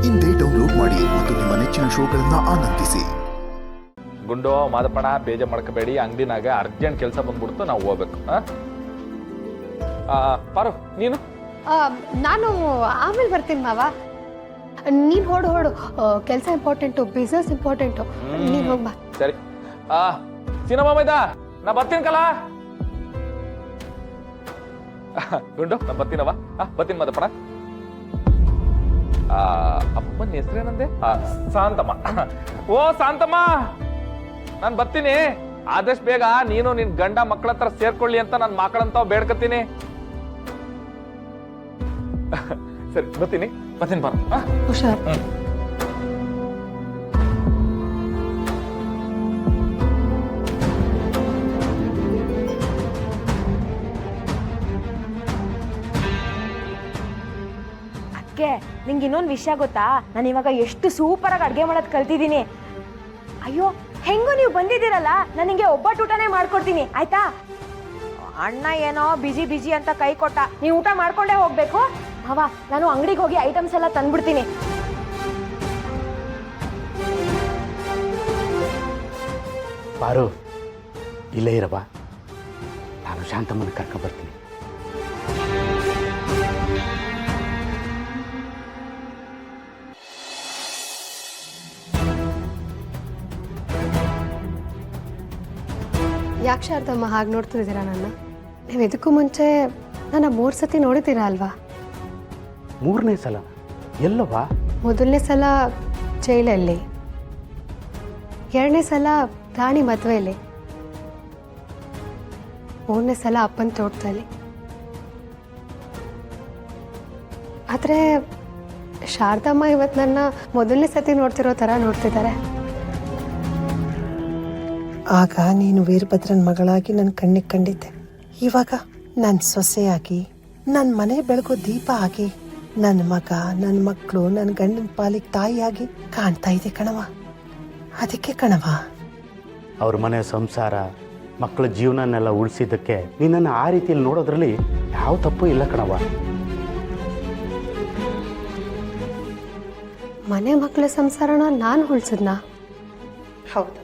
ಇಂದೇ ಡೌನ್ಲೋಡ್ ಮಾಡಿ ಮತ್ತು ನಿಮ್ಮ ನೆಚ್ಚಿನ ಶೋಗಳನ್ನ ಆನಂದಿಸಿ. ಗುಂಡು ಮಾದಪ್ಪಣ ಬೇಜ ಮಾಡ್ಕೋಬೇಡಿ, ಅಂಗಡಿನಾಗ ಅರ್ಜೆಂಟ್ ಕೆಲಸ ಬಂದ್ಬಿಡ್ತು, ನಾವು ಹೋಗ್ಬೇಕು. ಪಾರು ನೀನು? ನಾನು ಆಮೇಲೆ ಬರ್ತೀನಿ ಮಾವ. ನೀನು ಹೊಡು ಕೆಲಸ ಇಂಪಾರ್ಟೆಂಟು, ಬಿಸ್ನೆಸ್ ಇಂಪಾರ್ಟೆಂಟು. ನೀನು ಹೋಗ್ಬಾ. ಸರಿ. ಸಿನಿಮಾ ಮೈದಾ ನಾ ಬರ್ತೀನಿ ಕಲ. ಗುಂಡು ನಾ ಬರ್ತೀನವ. ಬರ್ತೀನಿ ಮಾದಪ್ಪಣ. ಅಪ್ಪನ ಹೆಸರೇನಂದೆ? ಶಾಂತಮ್ಮ. ಓ ಶಾಂತಮ್ಮ, ನಾನು ಬರ್ತೀನಿ. ಆದಷ್ಟು ಬೇಗ ನೀನು ನಿನ್ ಗಂಡ ಮಕ್ಕಳ ಹತ್ರ ಸೇರ್ಕೊಳ್ಳಿ ಅಂತ ನನ್ನ ಮಕ್ಕಳಂತ ಬೇಡ್ಕತ್ತೀನಿ. ಸರಿ ಬರ್ತೀನಿ ಬರ. ಹುಷಾರ್. ಅಕ್ಕೆ, ನಿಂಗೆ ಇನ್ನೊಂದು ವಿಷಯ ಗೊತ್ತಾ? ನಾನು ಇವಾಗ ಎಷ್ಟು ಸೂಪರ್ ಆಗಿ ಅಡ್ಗೆ ಮಾಡೋದು ಕಲ್ತಿದ್ದೀನಿ. ಅಯ್ಯೋ, ಹೆಂಗೋ ನೀವು ಬಂದಿದ್ದೀರಲ್ಲ, ನಾನು ನಿಂಗೆ ಒಬ್ಬಟ್ಟು ಊಟನೇ ಮಾಡ್ಕೊಡ್ತೀನಿ, ಆಯ್ತಾ? ಅಣ್ಣ ಏನೋ ಬಿಜಿ ಅಂತ ಕೈ ಕೊಟ್ಟ, ನೀವು ಊಟ ಮಾಡ್ಕೊಂಡೇ ಹೋಗ್ಬೇಕು. ಮಾವ, ನಾನು ಅಂಗಡಿಗೆ ಹೋಗಿ ಐಟಮ್ಸ್ ಎಲ್ಲ ತಂದ್ಬಿಡ್ತೀನಿ. ಬಾರು, ಇಲ್ಲೇ ಇರಬಾ, ನಾನು ಶಾಂತಮ್ಮನ ಕರ್ಕೊಂಡು ಬರ್ತೀನಿ. ಯಾಕೆ ಶಾರದಮ್ಮ ಹಾಗೆ ನೋಡ್ತಿದ್ದೀರಾ ನನ್ನ? ನೀವು ಇದಕ್ಕೂ ಮುಂಚೆ ನನ್ನ 3 ಸತಿ ನೋಡಿದ್ದೀರಾ ಅಲ್ವಾ? 3ನೇ ಸಲ ಎಲ್ಲವಾ? ಮೊದಲನೇ ಸಲ ಜೈಲಲ್ಲಿ, 2ನೇ ಸಲ ರಾಣಿ ಮದುವೆಯಲ್ಲಿ, 3ನೇ ಸಲ ಅಪ್ಪನ ತೋಟದಲ್ಲಿ. ಆದರೆ ಶಾರದಮ್ಮ ಇವತ್ತು ನನ್ನ ಮೊದಲನೇ ಸತಿ ನೋಡ್ತಿರೋ ಥರ ನೋಡ್ತಿದ್ದಾರೆ. ಆಗ ನೀನು ವೀರಭದ್ರನ ಮಗಳಾಗಿ ನನ್ನ ಕಣ್ಣಿಗೆ ಕಂಡಿದ್ದೆ. ಇವಾಗ ನನ್ನ ಸೊಸೆಯಾಗಿ, ನನ್ನ ಮನೆ ಬೆಳಗೋ ದೀಪ ಆಗಿ, ನನ್ನ ಮಗ, ನನ್ನ ಮಕ್ಕಳು, ನನ್ನ ಗಂಡನ ಪಾಲಿಗೆ ತಾಯಿಯಾಗಿ ಕಾಣ್ತಾ ಇದೆ ಕಣವ. ಅದಕ್ಕೆ ಕಣವ, ಅವ್ರ ಮನೆ ಸಂಸಾರ, ಮಕ್ಕಳ ಜೀವನನೆಲ್ಲ ಉಳಿಸಿದ್ದಕ್ಕೆ ನಿನ್ನನ್ನು ಆ ರೀತಿಯಲ್ಲಿ ನೋಡೋದ್ರಲ್ಲಿ ಯಾವ ತಪ್ಪು ಇಲ್ಲ ಕಣವ. ಮನೆ ಮಕ್ಕಳ ಸಂಸಾರನ ನಾನು ಉಳಿಸಿದ್ನ? ಹೌದವ.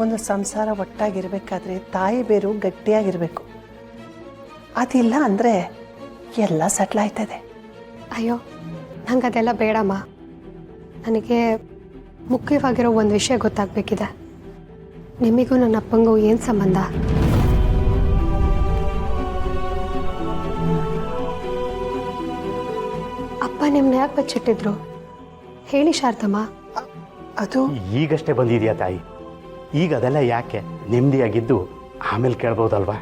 ಒಂದು ಸಂಸಾರ ಒಟ್ಟಾಗಿರ್ಬೇಕಾದ್ರೆ ತಾಯಿ ಬೇರು ಗಟ್ಟಿಯಾಗಿರ್ಬೇಕು. ಅದಿಲ್ಲ ಅಂದರೆ ಎಲ್ಲ ಸೆಟ್ಲ್ ಆಯ್ತದೆ. ಅಯ್ಯೋ, ನಂಗೆ ಅದೆಲ್ಲ ಬೇಡಮ್ಮ. ನನಗೆ ಮುಖ್ಯವಾಗಿರೋ ಒಂದು ವಿಷಯ ಗೊತ್ತಾಗಬೇಕಿದೆ. ನಿಮಗೂ ನನ್ನ ಅಪ್ಪಂಗೂ ಏನು ಸಂಬಂಧ? ಅಪ್ಪ ನಿಮ್ಮನ್ನ ಯಾಕೆ ಬಚ್ಚಿಟ್ಟಿದ್ರು ಹೇಳಿ ಶಾರದಮ್ಮ. ಅದು ಈಗಷ್ಟೇ ಬಂದಿದೆಯಾ ತಾಯಿ? ಈಗ ಅದೆಲ್ಲ ಯಾಕೆ? ನೆಮ್ಮದಿಯಾಗಿದ್ದು ಆಮೇಲೆ ಕೇಳ್ಬೋದಲ್ವಾ?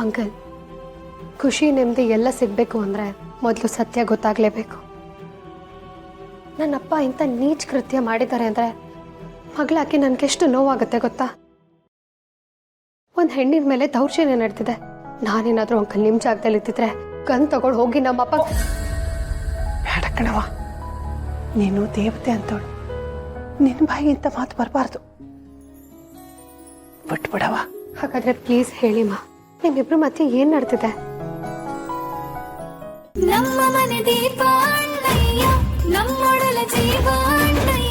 ಅಂಕಲ್, ಖುಷಿ ನೆಮ್ಮದಿ ಎಲ್ಲ ಸಿಗಬೇಕು ಅಂದರೆ ಮೊದಲು ಸತ್ಯ ಗೊತ್ತಾಗಲೇಬೇಕು. ನನ್ನಪ್ಪ ಇಂಥ ನೀಚ್ ಕೃತ್ಯ ಮಾಡಿದ್ದಾರೆ ಅಂದರೆ ಮಗಳಾಕಿ ನನಗೆಷ್ಟು ನೋವಾಗುತ್ತೆ ಗೊತ್ತಾ? ಒಂದು ಹೆಣ್ಣಿನ ಮೇಲೆ ದೌರ್ಜನ್ಯ ನಡೆದಿದೆ. ನಾನೇನಾದರೂ ಅಂಕಲ್ ನಿಮ್ಮ ಜಾಗದಲ್ಲಿ ಇದ್ದಿದ್ರೆ ಗನ್ ತಗೊಂಡು ಹೋಗಿ ನಮ್ಮಪ್ಪ. ಬೇಡ ಕಣವ, ನೀನು ದೇವತೆ ಅಂತೋಳು, ನಿನ್ನ ಬಾಯಿ ಇಂಥ ಮಾತು ಬರಬಾರ್ದು. ಬಿಟ್ಬಿಡವ. ಹಾಗಾದ್ರೆ ಪ್ಲೀಸ್ ಹೇಳಿಮ್ಮ, ನಿಮ್ಮಿಬ್ರು ಮತ್ತೆ ಏನ್ ನಡೆದಿದೆ? ನಮ್ಮ ಮನೆ ದೀಪ ಅಣ್ಣಯ್ಯ, ನಮ್ಮೊಡಲ ಜೀವ ಅಣ್ಣಯ್ಯ.